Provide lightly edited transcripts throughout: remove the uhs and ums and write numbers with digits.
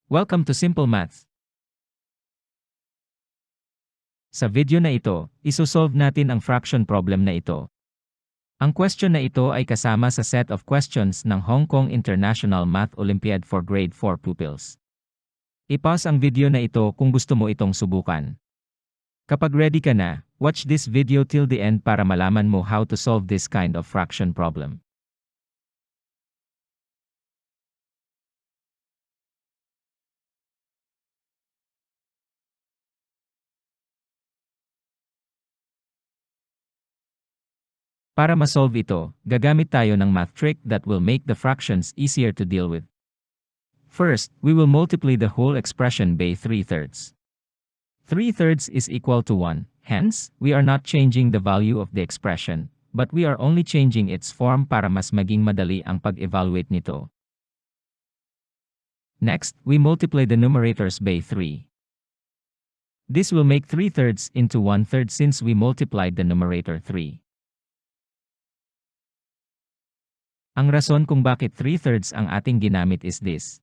Welcome to Simple Math. Sa video na ito, isosolve natin ang fraction problem na ito. Ang question na ito ay kasama sa set of questions ng Hong Kong International Math Olympiad for Grade 4 pupils. I-pause ang video na ito kung gusto mo itong subukan. Kapag ready ka na, watch this video till the end para malaman mo how to solve this kind of fraction problem. Para ma-solve ito, gagamit tayo ng math trick that will make the fractions easier to deal with. First, we will multiply the whole expression by 3/3. 3/3 is equal to 1, hence, we are not changing the value of the expression, but we are only changing its form para mas maging madali ang pag-evaluate nito. Next, we multiply the numerators by 3. This will make 3/3 into 1/3 since we multiplied the numerator 3. Ang rason kung bakit 3/3 ang ating ginamit is this.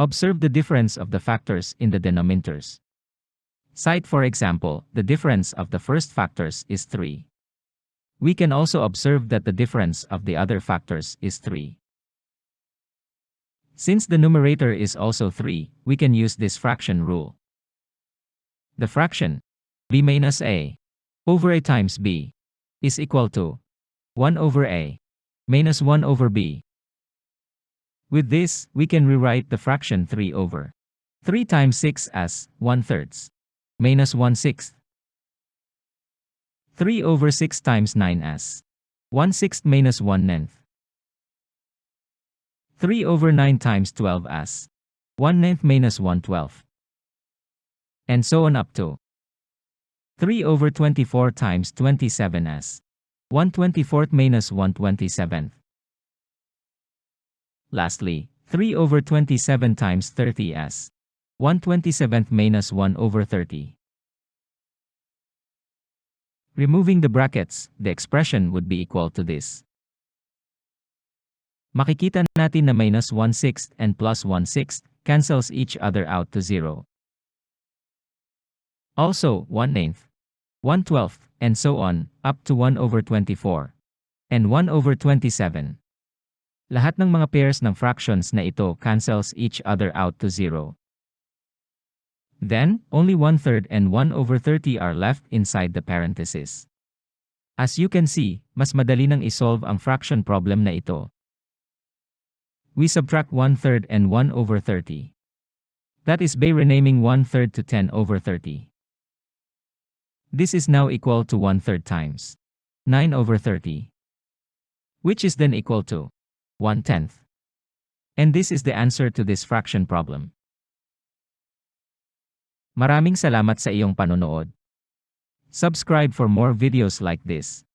Observe the difference of the factors in the denominators. Cite for example, the difference of the first factors is 3. We can also observe that the difference of the other factors is 3. Since the numerator is also 3, we can use this fraction rule. The fraction b minus a over a times b is equal to 1 over a minus 1 over b. With this, we can rewrite the fraction 3 over 3 times 6 as 1/3 minus 1/6. 3 over 6 times 9 as 1/6 minus 1/9. 3 over 9 times 12 as 1/9 minus 1/12. And so on up to 3 over 24 times 27 as 1/24 minus 1/27. Lastly, 3 over 27 times 30 as 1/27 minus 1 over 30. Removing the brackets, the expression would be equal to this. Makikita natin na minus 1/6 and plus 1/6 cancels each other out to 0. Also, 1/9, 1/12, and so on, up to 1 over 24. And 1 over 27. Lahat ng mga pairs ng fractions na ito cancels each other out to 0. Then, only 1/3 and 1 over 30 are left inside the parentheses. As you can see, mas madali nang isolve ang fraction problem na ito. We subtract 1/3 and 1 over 30. That is by renaming 1/3 to 10 over 30. This is now equal to 1/3 times 9 over 30, which is then equal to 1/10. And this is the answer to this fraction problem. Maraming salamat sa iyong panonood. Subscribe for more videos like this.